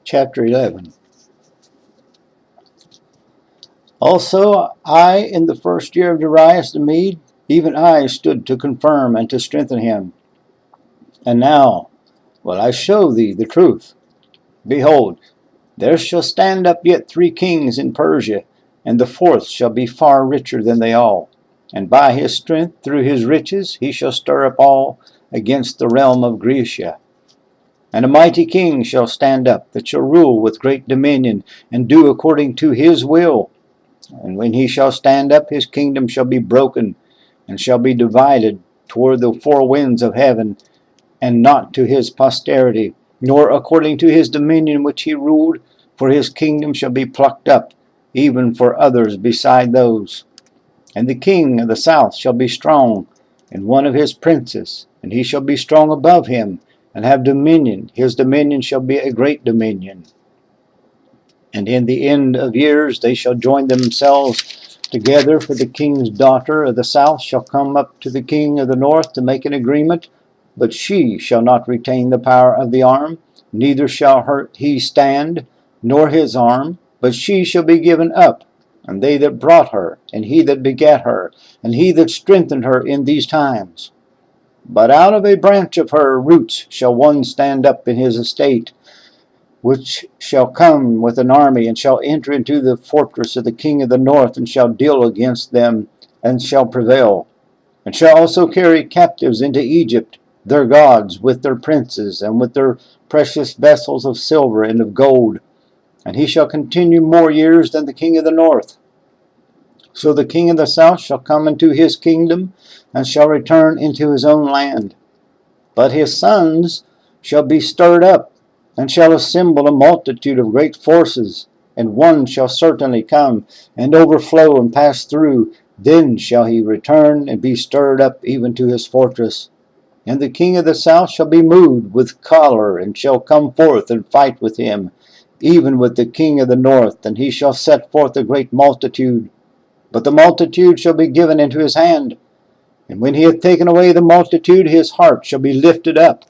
Chapter 11. Also I, in the first year of Darius the Mede, even I stood to confirm and to strengthen him. And now will I show thee the truth. Behold, there shall stand up yet 3 kings in Persia, and the 4th shall be far richer than they all. And by his strength, through his riches, he shall stir up all against the realm of Grecia. And a mighty king shall stand up, that shall rule with great dominion, and do according to his will. And when he shall stand up, his kingdom shall be broken, and shall be divided toward the 4 winds of heaven, and not to his posterity, nor according to his dominion which he ruled, for his kingdom shall be plucked up, even for others beside those. And the king of the south shall be strong, and one of his princes, and he shall be strong above him, and have dominion. His dominion shall be a great dominion. And in the end of years they shall join themselves together, for the king's daughter of the south shall come up to the king of the north to make an agreement, but she shall not retain the power of the arm, neither shall he stand, nor his arm, but she shall be given up, and they that brought her, and he that begat her, and he that strengthened her in these times. But out of a branch of her roots shall one stand up in his estate, which shall come with an army, and shall enter into the fortress of the king of the north, and shall deal against them, and shall prevail, and shall also carry captives into Egypt, their gods, with their princes, and with their precious vessels of silver and of gold. And he shall continue more years than the king of the north. So the king of the south shall come into his kingdom, and shall return into his own land. But his sons shall be stirred up, and shall assemble a multitude of great forces, and one shall certainly come, and overflow, and pass through. Then shall he return, and be stirred up even to his fortress. And the king of the south shall be moved with choler, and shall come forth and fight with him, even with the king of the north, and he shall set forth a great multitude. But the multitude shall be given into his hand. And when he hath taken away the multitude, his heart shall be lifted up,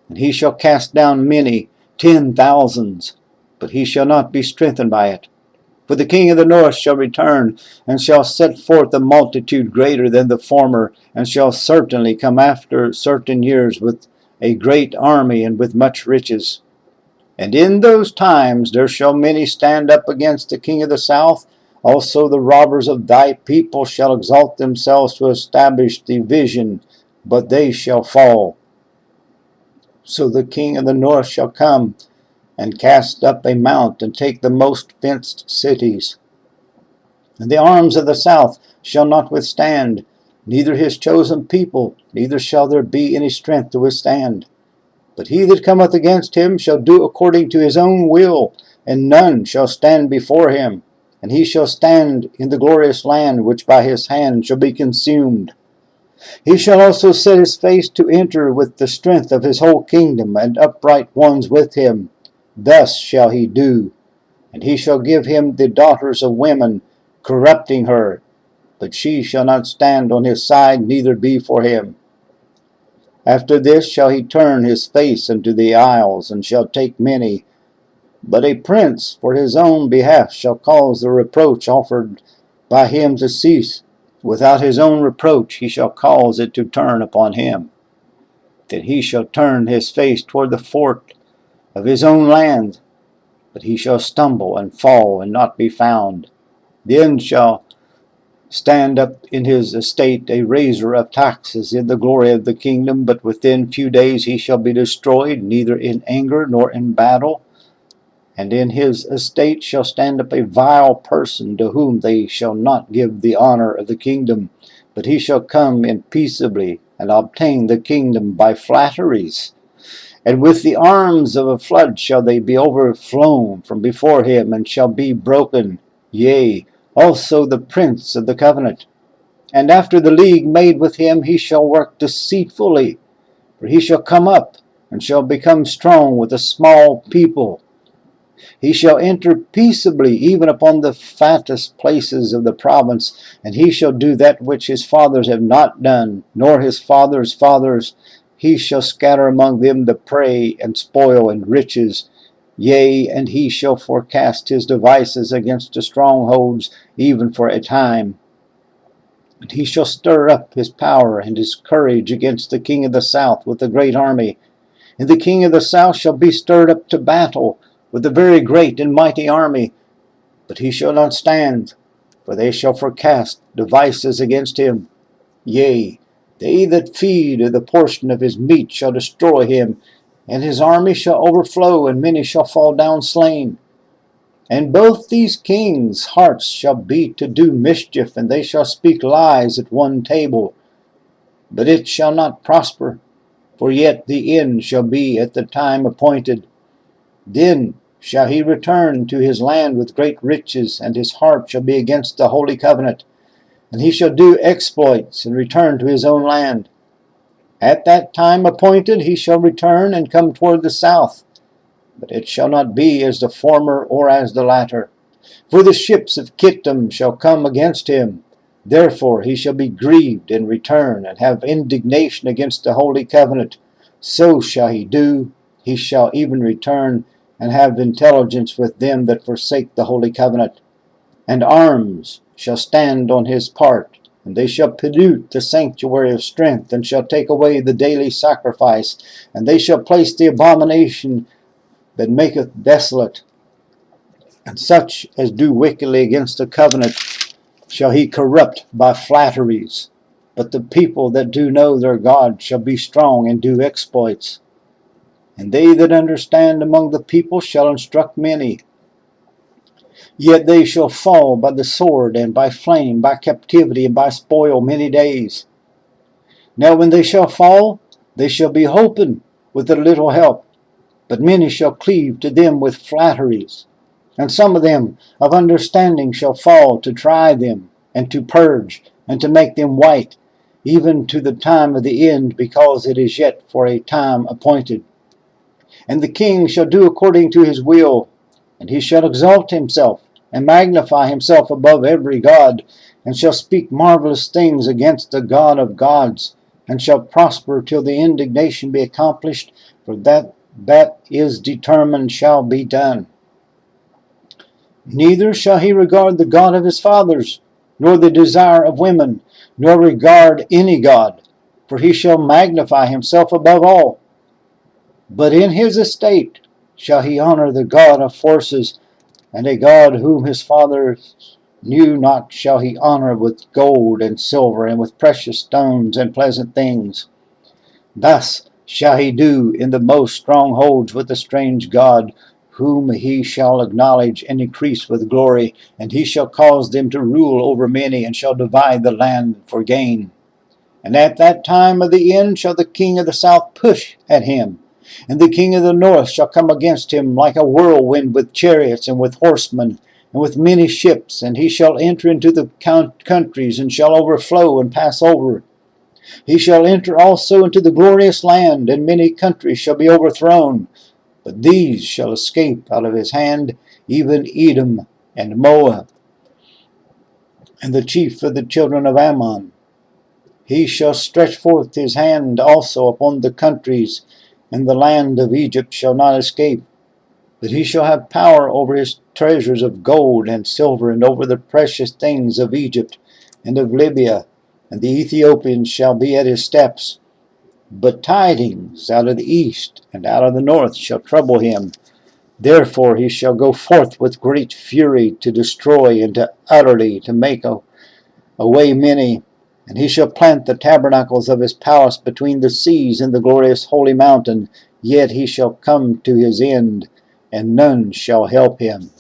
and he shall cast down many, 10,000s, but he shall not be strengthened by it. For the king of the north shall return, and shall set forth a multitude greater than the former, and shall certainly come after certain years with a great army and with much riches. And in those times there shall many stand up against the king of the south. Also the robbers of thy people shall exalt themselves to establish division, but they shall fall. So the king of the north shall come, and cast up a mount, and take the most fenced cities. And the arms of the south shall not withstand, neither his chosen people, neither shall there be any strength to withstand. But he that cometh against him shall do according to his own will, and none shall stand before him. And he shall stand in the glorious land, which by his hand shall be consumed. He shall also set his face to enter with the strength of his whole kingdom, and upright ones with him. Thus shall he do. And he shall give him the daughters of women, corrupting her. But she shall not stand on his side, neither be for him. After this shall he turn his face unto the isles, and shall take many. But a prince for his own behalf shall cause the reproach offered by him to cease. Without his own reproach he shall cause it to turn upon him. Then he shall turn his face toward the fort of his own land, but he shall stumble and fall and not be found. Then shall stand up in his estate a raiser of taxes in the glory of the kingdom, but within few days he shall be destroyed, neither in anger nor in battle. And in his estate shall stand up a vile person, to whom they shall not give the honor of the kingdom, but he shall come in peaceably, and obtain the kingdom by flatteries. And with the arms of a flood shall they be overflown from before him, and shall be broken, yea, also the prince of the covenant. And after the league made with him, he shall work deceitfully, for he shall come up, and shall become strong with a small people. He shall enter peaceably even upon the fattest places of the province, and he shall do that which his fathers have not done, nor his fathers' fathers. He shall scatter among them the prey and spoil and riches, Yea, and he shall forecast his devices against the strongholds, even for a time. And he shall stir up his power and his courage against the king of the south with a great army. And the king of the south shall be stirred up to battle with a very great and mighty army. But he shall not stand, for they shall forecast devices against him. Yea, they that feed of the portion of his meat shall destroy him, and his army shall overflow, and many shall fall down slain. And both these kings' hearts shall be to do mischief, and they shall speak lies at one table. But it shall not prosper, for yet the end shall be at the time appointed. Then shall he return to his land with great riches, and his heart shall be against the holy covenant. And he shall do exploits, and return to his own land. At that time appointed he shall return and come toward the south. But it shall not be as the former or as the latter. For the ships of Kittim shall come against him. Therefore he shall be grieved and return, and have indignation against the holy covenant. So shall he do. He shall even return, and have intelligence with them that forsake the holy covenant. And arms shall stand on his part, and they shall pollute the sanctuary of strength, and shall take away the daily sacrifice, and they shall place the abomination that maketh desolate. And such as do wickedly against the covenant shall he corrupt by flatteries. But the people that do know their God shall be strong and do exploits. And they that understand among the people shall instruct many. Yet they shall fall by the sword, and by flame, by captivity, and by spoil many days. Now when they shall fall, they shall be holpen with a little help. But many shall cleave to them with flatteries. And some of them of understanding shall fall to try them, and to purge, and to make them white, even to the time of the end, because it is yet for a time appointed. And the king shall do according to his will, and he shall exalt himself, and magnify himself above every god, and shall speak marvelous things against the God of gods, and shall prosper till the indignation be accomplished, for that is determined shall be done. Neither shall he regard the God of his fathers, nor the desire of women, nor regard any god, for he shall magnify himself above all. But in his estate shall he honor the God of forces, and a God whom his fathers knew not shall he honor with gold and silver, and with precious stones and pleasant things. Thus shall he do in the most strongholds with a strange God, whom he shall acknowledge and increase with glory, and he shall cause them to rule over many, and shall divide the land for gain. And at that time of the end shall the king of the south push at him, and the king of the north shall come against him like a whirlwind, with chariots and with horsemen, and with many ships, and he shall enter into the countries, and shall overflow and pass over. He shall enter also into the glorious land, and many countries shall be overthrown. But these shall escape out of his hand, even Edom and Moab, and the chief of the children of Ammon. He shall stretch forth his hand also upon the countries, and the land of Egypt shall not escape. But he shall have power over his treasures of gold and silver, and over the precious things of Egypt and of Libya, and the Ethiopians shall be at his steps. But tidings out of the east and out of the north shall trouble him. Therefore he shall go forth with great fury to destroy, and to utterly to make away many. And he shall plant the tabernacles of his palace between the seas and the glorious holy mountain. Yet he shall come to his end, and none shall help him.